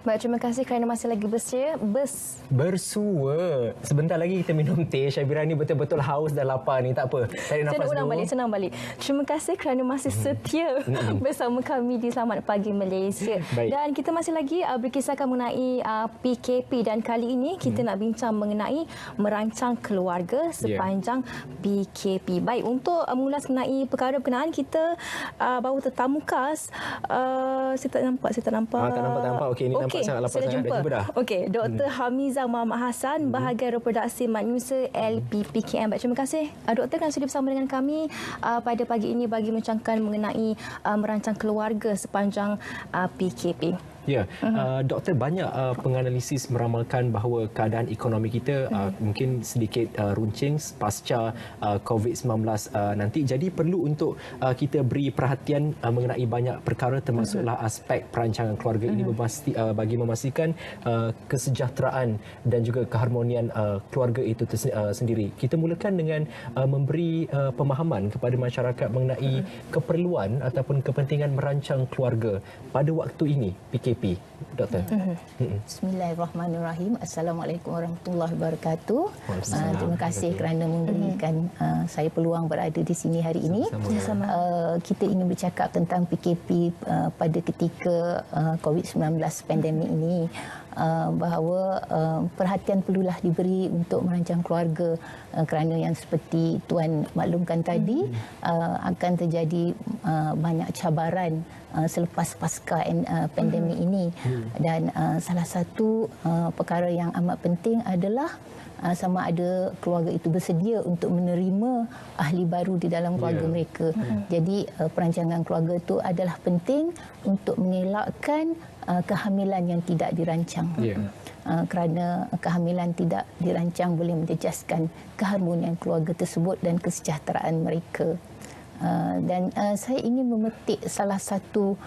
Baik, terima kasih kerana masih lagi bersua. Sebentar lagi kita minum teh. Syabira ni betul-betul haus dan lapar ni. Tak apa. Tarik nafas dulu. Senang balik. Terima kasih kerana masih setia bersama kami di Selamat Pagi Malaysia. Baik. Dan kita masih lagi berkisahkan mengenai PKP, dan kali ini kita nak bincang mengenai merancang keluarga sepanjang PKP. Baik, untuk mengulas mengenai perkara berkenaan, kita bawa tetamu khas. Saya tak nampak. Tak nampak. Okey, ini nampak sangat lapar sangat. Dah jumpa dah. Okey, Dr. Hamizah Muhammad Hassan, bahagian reproduksi manusia LPPKM. Baik, terima kasih Doktor kerana sudah bersama dengan kami pada pagi ini bagi membincangkan mengenai merancang keluarga sepanjang PKP. Ya, doktor, banyak penganalisis meramalkan bahawa keadaan ekonomi kita mungkin sedikit runcing pasca COVID-19 nanti. Jadi perlu untuk kita beri perhatian mengenai banyak perkara, termasuklah aspek perancangan keluarga ini bagi memastikan kesejahteraan dan juga keharmonian keluarga itu sendiri. Kita mulakan dengan memberi pemahaman kepada masyarakat mengenai keperluan ataupun kepentingan merancang keluarga pada waktu ini PKP. Doktor. Bismillahirrahmanirrahim. Assalamualaikum warahmatullahi wabarakatuh. Terima kasih kerana memberikan saya peluang berada di sini hari ini. Kita ingin bercakap tentang PKP pada ketika COVID-19 pandemik ini, bahawa perhatian perlulah diberi untuk merancang keluarga, kerana yang seperti Tuan maklumkan tadi, akan terjadi banyak cabaran selepas pasca pandemik ini. Dan salah satu perkara yang amat penting adalah sama ada keluarga itu bersedia untuk menerima ahli baru di dalam keluarga mereka. Jadi perancangan keluarga itu adalah penting untuk mengelakkan kehamilan yang tidak dirancang. Kerana kehamilan tidak dirancang boleh menjejaskan keharmonian keluarga tersebut dan kesejahteraan mereka. Dan saya ingin memetik salah satu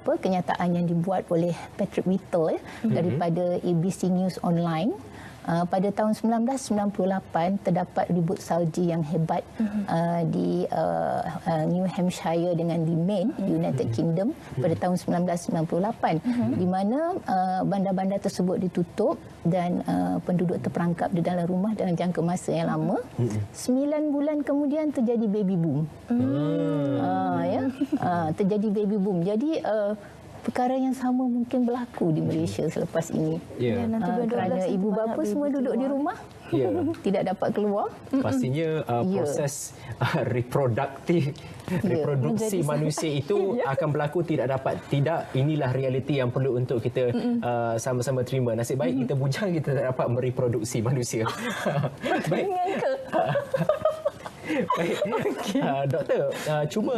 kenyataan yang dibuat oleh Patrick Whittle daripada ABC News Online. Pada tahun 1998 terdapat ribut salji yang hebat di New Hampshire dengan di Maine, United Kingdom, pada tahun 1998, di mana bandar-bandar tersebut ditutup dan penduduk terperangkap di dalam rumah dalam jangka masa yang lama. 9 bulan kemudian terjadi baby boom. Terjadi baby boom. Jadi perkara yang sama mungkin berlaku di Malaysia selepas ini. Kerana ibu bapa semua duduk di rumah, tidak dapat keluar. Pastinya proses reproduksi manusia itu akan berlaku inilah realiti yang perlu untuk kita sama-sama terima. Nasib baik kita bujang kita tak dapat mereproduksi manusia. Baik. Baik. Doktor, cuma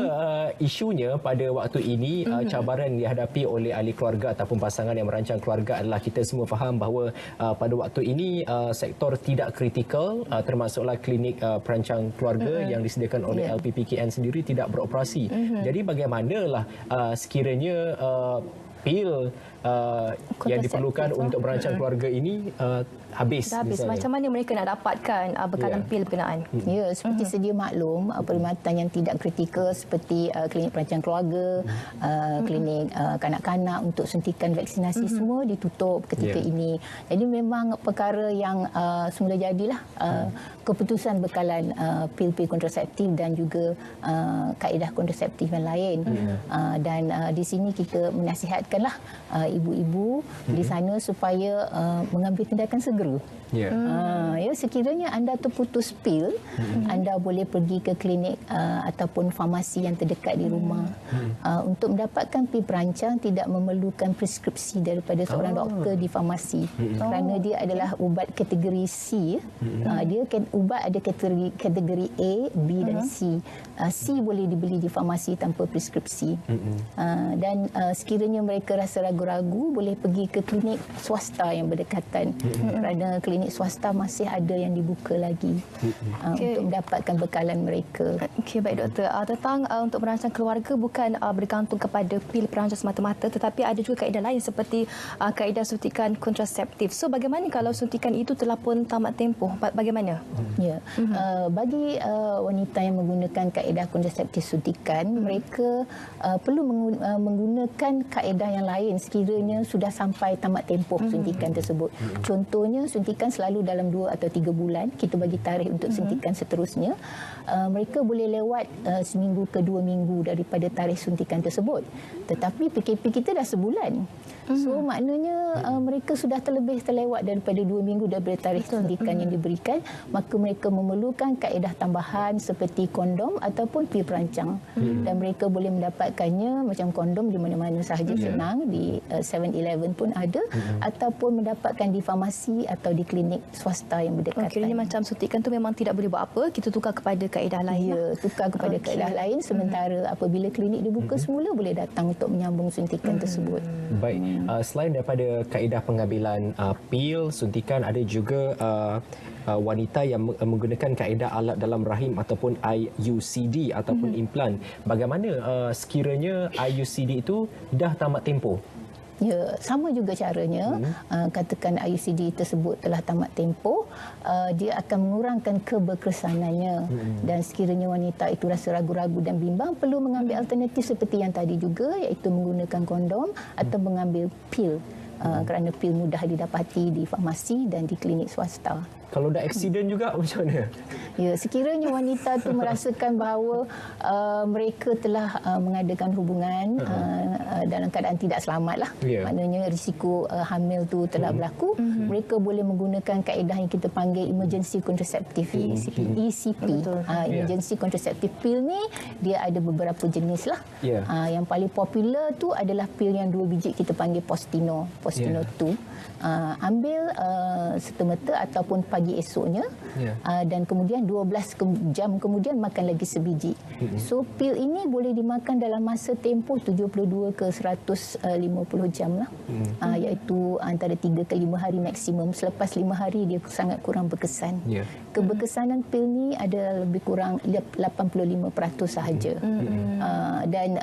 isunya pada waktu ini cabaran yang dihadapi oleh ahli keluarga ataupun pasangan yang merancang keluarga adalah, kita semua faham bahawa pada waktu ini sektor tidak kritikal, termasuklah klinik perancang keluarga yang disediakan oleh LPPKN sendiri tidak beroperasi. Jadi bagaimanalah sekiranya pil yang diperlukan untuk merancang keluarga ini habis. Macam mana mereka nak dapatkan bekalan pil berkenaan? Ya, seperti sedia maklum, perkhidmatan yang tidak kritikal seperti klinik perancang keluarga, klinik kanak-kanak untuk suntikan vaksinasi semua ditutup ketika ini. Jadi memang perkara yang semula jadilah keputusan bekalan pil-pil kontraseptif dan juga kaedah kontraseptif yang lain. Dan di sini kita menasihatkanlah ibu-ibu di sana supaya mengambil tindakan segera. Sekiranya anda terputus pil, anda boleh pergi ke klinik ataupun farmasi yang terdekat di rumah. Untuk mendapatkan pil perancang tidak memerlukan preskripsi daripada seorang doktor di farmasi, kerana dia adalah ubat kategori C. Ubat ada kategori A, B dan C. C boleh dibeli di farmasi tanpa preskripsi. Dan sekiranya mereka rasa ragu-ragu, boleh pergi ke klinik swasta yang berdekatan. Kerana klinik swasta masih ada yang dibuka lagi untuk mendapatkan bekalan mereka. Baik doktor. Tentang untuk merancang keluarga bukan bergantung kepada pil perancang semata-mata, tetapi ada juga kaedah lain seperti kaedah suntikan kontraseptif. So bagaimana kalau suntikan itu telah pun tamat tempoh? Bagaimana? Bagi wanita yang menggunakan kaedah kontraseptif suntikan, mereka perlu menggunakan kaedah yang lain sekiranya sudah sampai tamat tempoh suntikan tersebut. Contohnya suntikan selalu dalam 2 atau 3 bulan, kita bagi tarikh untuk suntikan seterusnya. Mereka boleh lewat seminggu ke 2 minggu daripada tarikh suntikan tersebut. Tetapi PKP kita dah sebulan. So maknanya mereka sudah terlewat daripada 2 minggu daripada tarikh suntikan yang diberikan, maka mereka memerlukan kaedah tambahan seperti kondom ataupun pil perancang. Dan mereka boleh mendapatkannya macam kondom di mana-mana sahaja, senang di 7-Eleven pun ada, ataupun mendapatkan di farmasi atau di klinik swasta yang berdekatan. Kiranya macam suntikan tu memang tidak boleh buat apa, kita tukar kepada kaedah lain. Ya, tukar kepada kaedah lain, sementara apabila klinik dibuka semula boleh datang untuk menyambung suntikan tersebut. Baik, selain daripada kaedah pengambilan pil suntikan, ada juga wanita yang menggunakan kaedah alat dalam rahim ataupun IUCD ataupun implan. Bagaimana sekiranya IUCD itu dah tamat tempoh? Ya, sama juga caranya. Katakan IUCD tersebut telah tamat tempoh, dia akan mengurangkan keberkesanannya. Dan sekiranya wanita itu rasa ragu-ragu dan bimbang, perlu mengambil alternatif seperti yang tadi juga, iaitu menggunakan kondom atau mengambil pil. Kerana pil mudah didapati di farmasi dan di klinik swasta. Kalau dah aksiden juga macam mana? Ya, sekiranya wanita tu merasakan bahawa mereka telah mengadakan hubungan dalam keadaan tidak selamat lah. Maknanya risiko hamil tu telah berlaku, mereka boleh menggunakan kaedah yang kita panggil emergency contraceptive, ECP. Emergency contraceptive pill ni dia ada beberapa jenis lah. Yang paling popular tu adalah pil yang 2 biji kita panggil Postino 2. Ambil serta-merta ataupun pagi esoknya, dan kemudian 12 jam kemudian makan lagi sebiji. So pil ini boleh dimakan dalam masa tempoh 72 ke 150 jam lah, iaitu antara 3 ke 5 hari maksimum. Selepas 5 hari dia sangat kurang berkesan. Keberkesanan pil ni ada lebih kurang 85% sahaja. Dan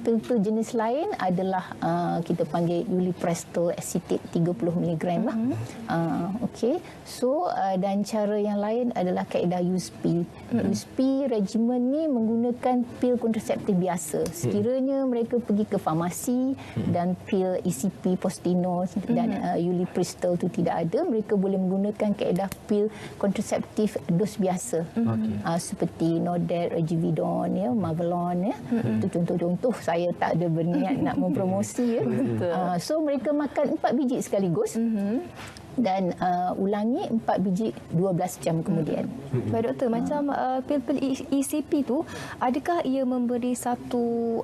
pil-pil jenis lain adalah kita panggil ulipristal acetate 30 mg lah. Okey. So dan cara yang lain adalah kaedah USP. USP regimen ni menggunakan pil kontraseptif biasa. Sekiranya mereka pergi ke farmasi dan pil ECP Postino dan ulipristal tu tidak ada, mereka boleh menggunakan kaedah pil kontraseptif dos biasa. Seperti Nordet, Regividon, Marvelon, itu contoh-contoh. Saya tak ada berniat nak mempromosi. So mereka makan 4 biji sekaligus. Dan ulangi 4 biji 12 jam kemudian. Baik doktor, macam pil-pil ECP tu, adakah ia memberi satu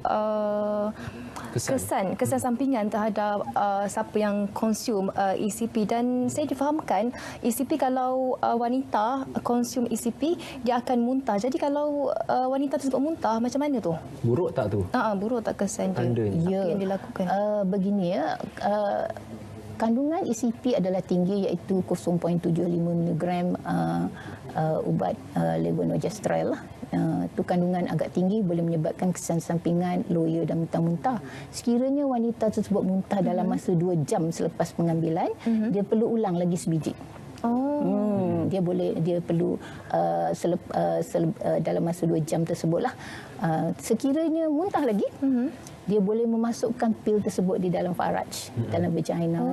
kesan sampingan terhadap siapa yang konsum ECP? Dan saya difahamkan ECP, kalau wanita konsum ECP dia akan muntah. Jadi kalau wanita tersebut muntah, macam mana tu? Buruk tak tu? Buruk tak kesan dia? Apa yang dilakukan? Begini ya, kandungan ECP adalah tinggi, iaitu 0.75 mg ubat levonorgestrel lah. Itu kandungan agak tinggi, boleh menyebabkan kesan sampingan loya dan muntah-muntah. Sekiranya wanita tersebut muntah dalam masa 2 jam selepas pengambilan, dia perlu ulang lagi sebiji. Dia perlu dalam masa 2 jam tersebutlah. Sekiranya muntah lagi, dia boleh memasukkan pil tersebut di dalam faraj, dalam vagina.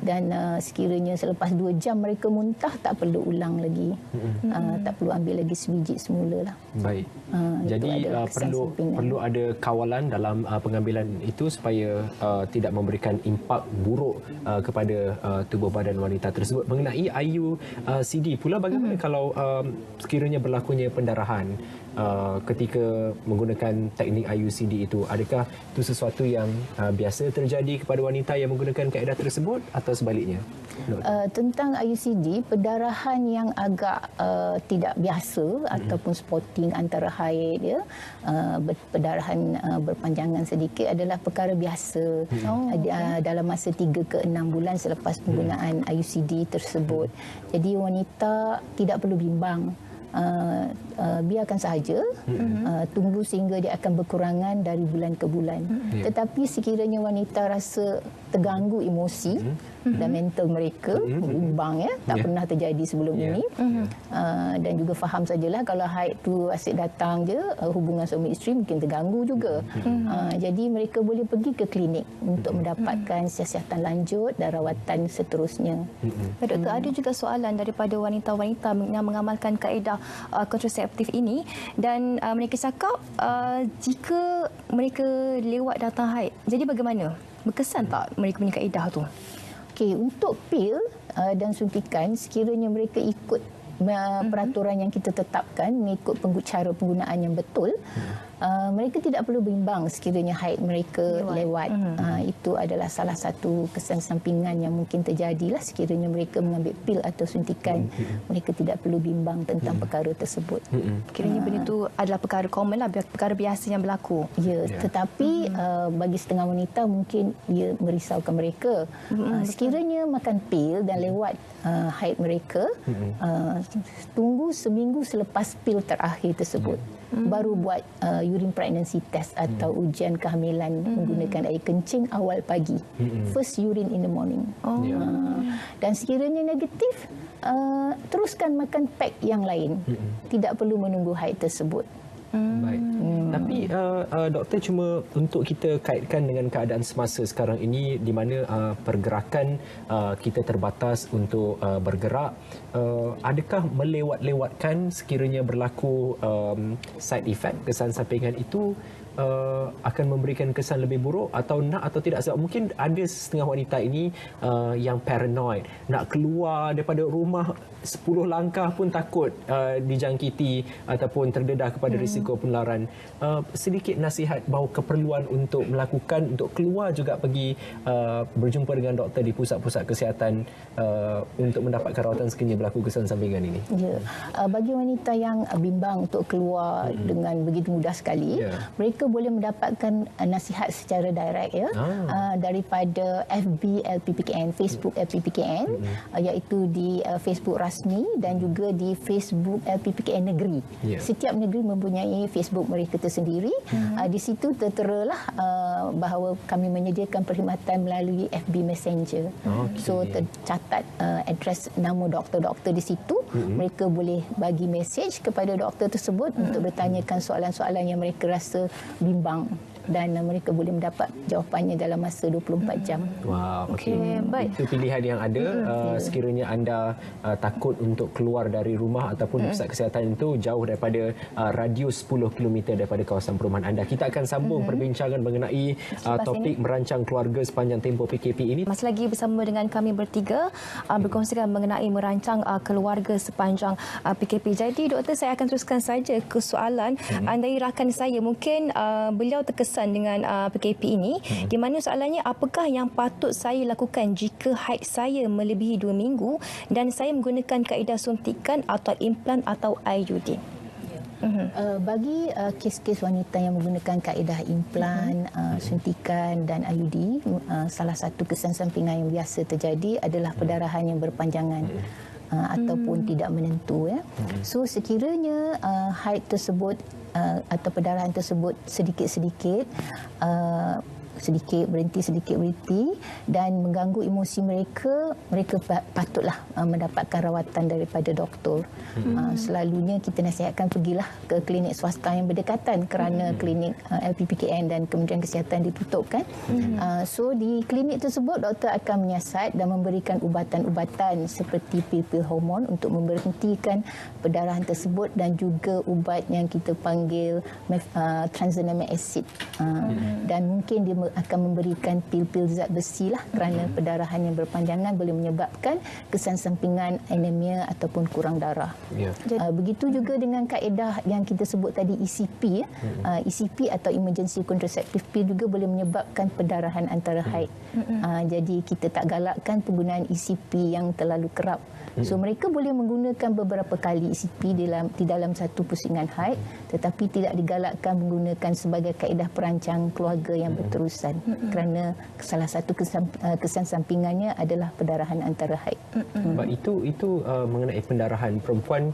Dan sekiranya selepas 2 jam mereka muntah, tak perlu ulang lagi. Tak perlu ambil lagi sebiji semula lah. Baik. Jadi perlu ada kawalan dalam pengambilan itu supaya tidak memberikan impak buruk kepada tubuh badan wanita tersebut. Mengenai IUCD pula, bagaimana kalau sekiranya berlakunya pendarahan ketika menggunakan teknik IUCD itu? Adakah itu sesuatu yang biasa terjadi kepada wanita yang menggunakan kaedah tersebut atau sebaliknya? Tentang IUCD, pendarahan yang agak tidak biasa ataupun spotting antara haid, pendarahan berpanjangan sedikit adalah perkara biasa dalam masa 3 ke 6 bulan selepas penggunaan IUCD tersebut. Jadi wanita tidak perlu bimbang. Biarkan sahaja, tunggu sehingga dia akan berkurangan dari bulan ke bulan. Tetapi sekiranya wanita rasa terganggu emosi dan mental mereka, bimbang tak pernah terjadi sebelum ini. Dan juga faham sajalah kalau haid tu asyik datang je, hubungan suami isteri mungkin terganggu juga. Jadi mereka boleh pergi ke klinik untuk mendapatkan siasatan lanjut dan rawatan seterusnya. Doktor, ada juga soalan daripada wanita-wanita yang mengamalkan kaedah kontraseptif ini dan mereka cakap jika mereka lewat datang haid, jadi bagaimana? Berkesan tak mereka punya kaedah tu? Okey, untuk pil dan suntikan, sekiranya mereka ikut peraturan yang kita tetapkan, mengikut cara penggunaan yang betul, mereka tidak perlu bimbang sekiranya haid mereka lewat. Itu adalah salah satu kesan sampingan yang mungkin terjadilah sekiranya mereka mengambil pil atau suntikan. Mereka tidak perlu bimbang tentang perkara tersebut. Kiranya benda itu adalah perkara common lah, perkara biasa yang berlaku. Ya, tetapi bagi setengah wanita mungkin ia merisaukan mereka. Sekiranya makan pil dan lewat haid mereka, tunggu seminggu selepas pil terakhir tersebut. Baru buat urine pregnancy test atau ujian kehamilan menggunakan air kencing awal pagi. First urine in the morning. Dan sekiranya negatif, teruskan makan pack yang lain. Tidak perlu menunggu haid tersebut. Baik. Tapi doktor, cuma untuk kita kaitkan dengan keadaan semasa sekarang ini di mana pergerakan kita terbatas untuk bergerak, adakah melewat-lewatkan sekiranya berlaku side effect, kesan sampingan itu akan memberikan kesan lebih buruk atau nak atau tidak? Sebab mungkin ada setengah wanita ini yang paranoid, nak keluar daripada rumah 10 langkah pun takut dijangkiti ataupun terdedah kepada risiko penularan. Sedikit nasihat bahawa keperluan untuk melakukan, untuk keluar juga pergi berjumpa dengan doktor di pusat-pusat kesihatan untuk mendapatkan rawatan sekiranya berlaku kesan sampingan ini. Ya, bagi wanita yang bimbang untuk keluar dengan begitu mudah sekali, mereka boleh mendapatkan nasihat secara direct daripada FB LPPKN, Facebook LPPKN, iaitu di Facebook rasmi dan juga di Facebook LPPKN negeri. Setiap negeri mempunyai Facebook mereka tersendiri. Di situ terteralah bahawa kami menyediakan perkhidmatan melalui FB Messenger. So tercatat adres nama doktor-doktor di situ. Mereka boleh bagi mesej kepada doktor tersebut untuk bertanyakan soalan-soalan yang mereka rasa bimbang, dan mereka boleh mendapat jawapannya dalam masa 24 jam. Wow, okey. Baik. Itu pilihan yang ada. Sekiranya anda takut untuk keluar dari rumah ataupun pusat kesihatan itu jauh daripada radius 10 km daripada kawasan perumahan anda. Kita akan sambung perbincangan mengenai topik merancang keluarga sepanjang tempoh PKP ini. Masih lagi bersama dengan kami bertiga berkongsikan mengenai merancang keluarga sepanjang PKP. Jadi doktor, saya akan teruskan saja ke soalan dari rakan saya. Mungkin beliau terkesan dengan PKP ini, di mana soalannya, apakah yang patut saya lakukan jika haid saya melebihi 2 minggu dan saya menggunakan kaedah suntikan atau implan atau IUD? Bagi kes-kes wanita yang menggunakan kaedah implan, suntikan dan IUD, salah satu kesan sampingan yang biasa terjadi adalah perdarahan yang berpanjangan ataupun tidak menentu. So sekiranya haid tersebut atau perdarahan tersebut sedikit-sedikit berhenti dan mengganggu emosi mereka, mereka patutlah mendapatkan rawatan daripada doktor. Selalunya kita nasihatkan pergilah ke klinik swasta yang berdekatan kerana klinik LPPKN dan Kementerian Kesihatan ditutup kan. So di klinik tersebut doktor akan menyiasat dan memberikan ubatan-ubatan seperti pil-pil hormon untuk memberhentikan perdarahan tersebut dan juga ubat yang kita panggil tranexamic acid. Dan mungkin dia akan memberikan pil-pil zat besi lah kerana perdarahan yang berpanjangan boleh menyebabkan kesan sampingan anemia ataupun kurang darah. Begitu juga dengan kaedah yang kita sebut tadi ECP. ECP atau emergency contraceptive pill juga boleh menyebabkan perdarahan antara haid. Jadi kita tak galakkan penggunaan ECP yang terlalu kerap. So mereka boleh menggunakan beberapa kali ECP di dalam satu pusingan haid, tetapi tidak digalakkan menggunakan sebagai kaedah perancang keluarga yang berterusan kerana salah satu kesan sampingannya adalah perdarahan antara haid. Itu mengenai pendarahan perempuan,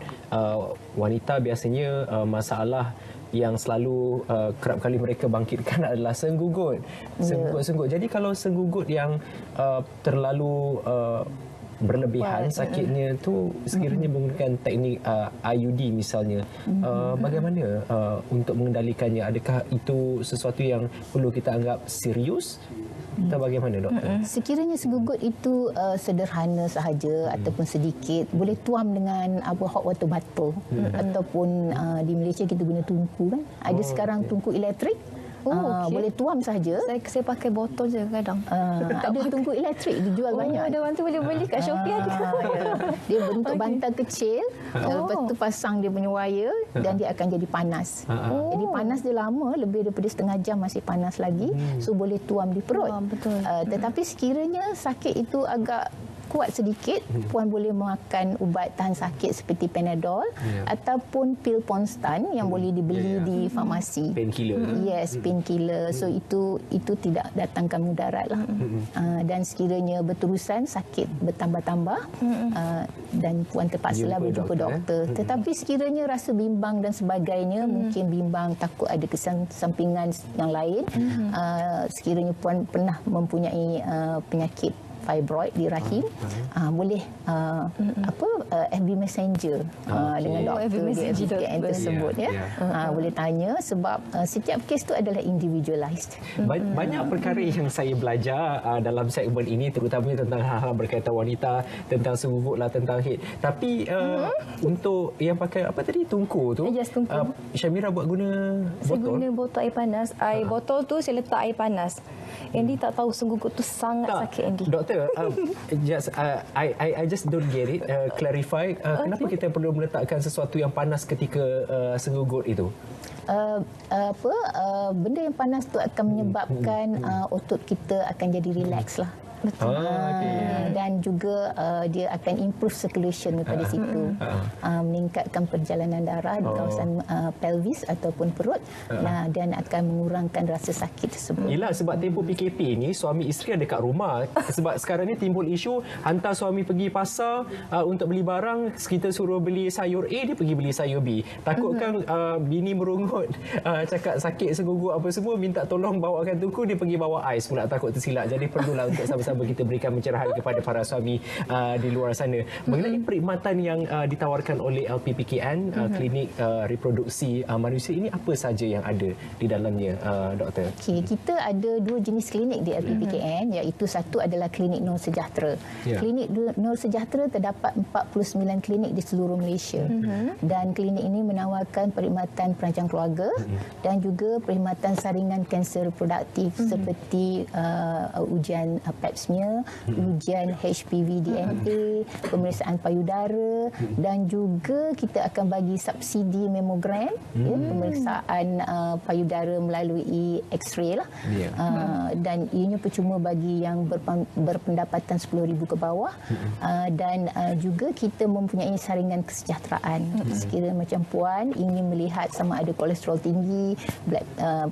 wanita biasanya masalah yang selalu kerap kali mereka bangkitkan adalah senggugut. Senggugut. Jadi kalau senggugut yang terlalu berlebihan sakitnya tu sekiranya menggunakan teknik IUD misalnya, bagaimana untuk mengendalikannya? Adakah itu sesuatu yang perlu kita anggap serius atau bagaimana, doktor? Sekiranya segugut itu sederhana sahaja ataupun sedikit, boleh tuam dengan hot water bottle ataupun di Malaysia kita guna tungku kan. Ada sekarang tungku elektrik. Boleh tuam sahaja. Saya pakai botol je kadang. Ada tungku elektrik dijual banyak. Ada orang tu boleh beli kat Shopee ada. Dia bentuk bantal kecil, lepas tu pasang dia punya wire dan dia akan jadi panas. Jadi panas dia lama, lebih daripada setengah jam masih panas lagi. So boleh tuam di perut. Betul. Tetapi sekiranya sakit itu agak kuat sedikit, puan boleh makan ubat tahan sakit seperti Panadol ataupun pil Ponstan yang boleh dibeli di farmasi. Painkiller. Yes, painkiller. So itu tidak datangkan mudarat lah. Dan sekiranya berterusan sakit bertambah-tambah dan puan terpaksalah berjumpa doktor. Tetapi sekiranya rasa bimbang dan sebagainya, mungkin bimbang takut ada kesan sampingan yang lain, sekiranya puan pernah mempunyai penyakit fibroid di rahim, boleh FB Messenger dengan doktor di FBKN tersebut boleh tanya sebab setiap kes tu adalah individualized. Banyak perkara yang saya belajar dalam segmen ini, terutamanya tentang hal-hal berkaitan wanita, tentang senggugut lah, tentang head. Tapi untuk yang pakai apa tadi, tungku tu, Yes, tungku. Syamira buat guna Saya botol. guna botol air panas. Air botol tu saya letak air panas. Andy tak tahu senggugut tu sangat sakit, Andy. Doktor, I just don't get it. Clarify, kenapa kita perlu meletakkan sesuatu yang panas ketika senggugut itu? Benda yang panas tu akan menyebabkan otot kita akan jadi relax lah. Betul. Dan juga dia akan improve circulation daripada situ, meningkatkan perjalanan darah di kawasan pelvis ataupun perut, dan akan mengurangkan rasa sakit tersebut. Yelah, sebab tempoh PKP ni suami isteri ada kat rumah. Sebab sekarang ni timbul isu hantar suami pergi pasar untuk beli barang, kita suruh beli sayur A, dia pergi beli sayur B. Takutkan bini merungut, cakap sakit senggugut apa semua, minta tolong bawakan tungku, dia pergi bawa ais pula, takut tersilap. Jadi perlulah untuk sama-sama kita berikan pencerahan kepada para suami di luar sana. Mengenai perkhidmatan yang ditawarkan oleh LPPKN, klinik reproduksi manusia ini, apa saja yang ada di dalamnya, doktor? Kita ada dua jenis klinik di LPPKN, iaitu satu adalah klinik Nur Sejahtera. Klinik Nur Sejahtera terdapat 49 klinik di seluruh Malaysia. Dan klinik ini menawarkan perkhidmatan perancang keluarga dan juga perkhidmatan saringan kanser reproduktif seperti ujian Pap smear, ujian HPV DNA, pemeriksaan payudara, dan juga kita akan bagi subsidi mamogram, pemeriksaan payudara melalui X-ray lah. Dan ianya percuma bagi yang berpendapatan 10,000 ke bawah. Dan juga kita mempunyai saringan kesejahteraan. Sekiranya macam puan ingin melihat sama ada kolesterol tinggi,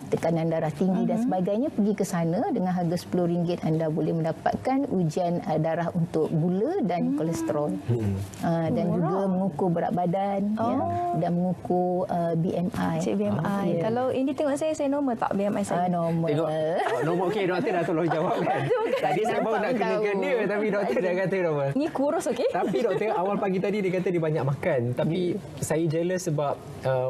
tekanan darah tinggi dan sebagainya, pergi ke sana dengan harga RM10 anda boleh mendapatkan ujian darah untuk gula dan kolesterol, dan juga mengukur berat badan, dan mengukur BMI. Cik BMI. Kalau ini tengok saya normal tak BMI saya? Normal. Tengok, normal. Okey, doktor dah tolong jawab kan. Tadi saya baru nak kenakan dia, tapi doktor dah kata normal. Ni kurus, okey? Tapi doktor, awal pagi tadi dia kata dia banyak makan. Tapi saya jealous sebab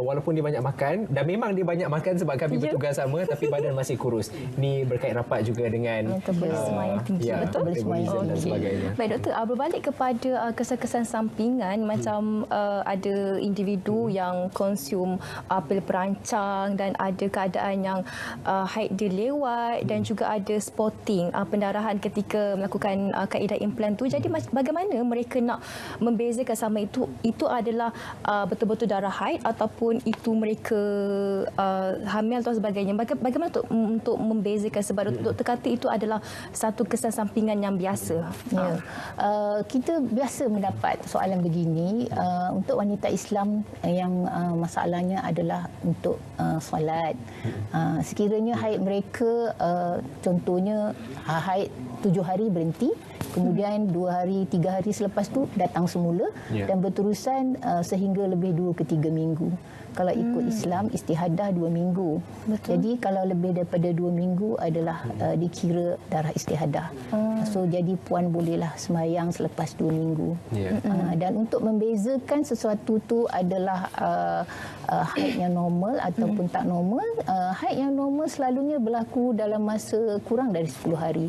walaupun dia banyak makan, dan memang dia banyak makan sebab kami bertugas sama, tapi badan masih kurus. Ni berkait rapat juga dengan semayang tinggi, betul? metabolism dan sebagainya. Baik, doktor, berbalik kepada kesan-kesan sampingan, macam ada individu yang konsum pil perancang dan ada keadaan yang haid dia lewat, dan juga ada spotting, pendarahan ketika melakukan kaedah implan tu. Jadi bagaimana mereka nak membezakan sama itu adalah betul-betul darah haid ataupun itu mereka hamil atau sebagainya? Bagaimana untuk membezakan, sebab doktor kata itu adalah satu kesan sampingan yang biasa. Kita biasa mendapat soalan begini untuk wanita Islam yang masalahnya adalah untuk solat. Sekiranya haid mereka contohnya haid 7 hari berhenti, kemudian 2 hari 3 hari selepas tu datang semula dan berterusan sehingga lebih 2 ke 3 minggu. kalau ikut Islam istihadah 2 minggu. Betul. Jadi kalau lebih daripada 2 minggu adalah dikira darah istihadah. So jadi puan bolehlah sembahyang selepas 2 minggu. Dan untuk membezakan sesuatu tu adalah haid yang normal ataupun tak normal. Haid yang normal selalunya berlaku dalam masa kurang dari 10 hari.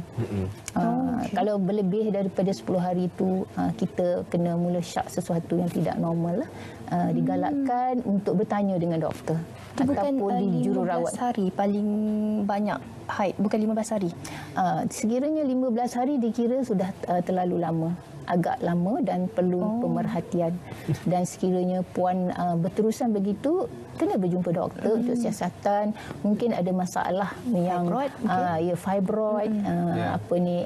Kalau berlebih daripada 10 hari itu kita kena mula syak sesuatu yang tidak normal lah. Digalakkan untuk bertanya dengan doktor. Itu bukan di 15 hari paling banyak haid, bukan 15 hari. Sekiranya 15 hari dikira sudah terlalu lama, agak lama dan perlu pemerhatian. Dan sekiranya puan berterusan begitu, kena berjumpa doktor untuk siasatan. Mungkin ada masalah yang fibroid,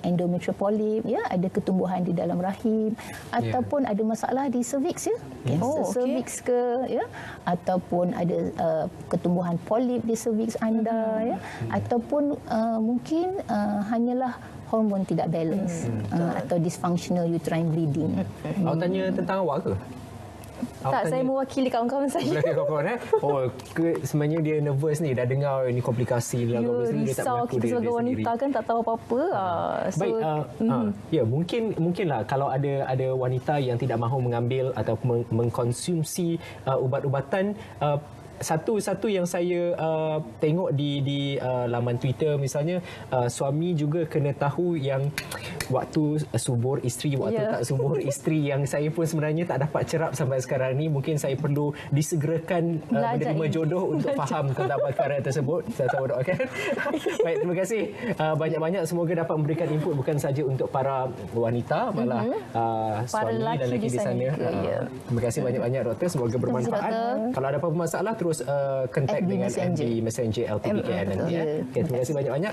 endometrial polyp, ada ketumbuhan di dalam rahim, ataupun ada masalah di cervix, kanser cervix ke, ataupun ada ketumbuhan polip di cervix anda, ataupun mungkin hanyalah hormon tidak balance atau dysfunctional uterine bleeding. Awak tanya tentang awak ke? Tak, saya mewakili kawan-kawan saya. Sebenarnya dia nervous ni, dah dengar ni komplikasi dia risau kita sebagai wanita kan tak tahu apa-apa. Baik, mungkinlah kalau ada wanita yang tidak mahu mengambil atau mengkonsumsi ubat-ubatan. Satu yang saya tengok di laman Twitter misalnya, suami juga kena tahu yang waktu subur isteri, waktu tak subur isteri, yang saya pun sebenarnya tak dapat cerap sampai sekarang ni. Mungkin saya perlu disegerakan menerima jodoh untuk faham tentang perkara tersebut. Saya tahu doakan. Baik, terima kasih banyak-banyak. Semoga dapat memberikan input bukan saja untuk para wanita, malah suami dan lelaki di sana. Terima kasih banyak-banyak doktor, semoga bermanfaat. Kalau ada apa-apa masalah terus kontak dengan MD Messenger LTBKN nanti. Terima kasih banyak-banyak.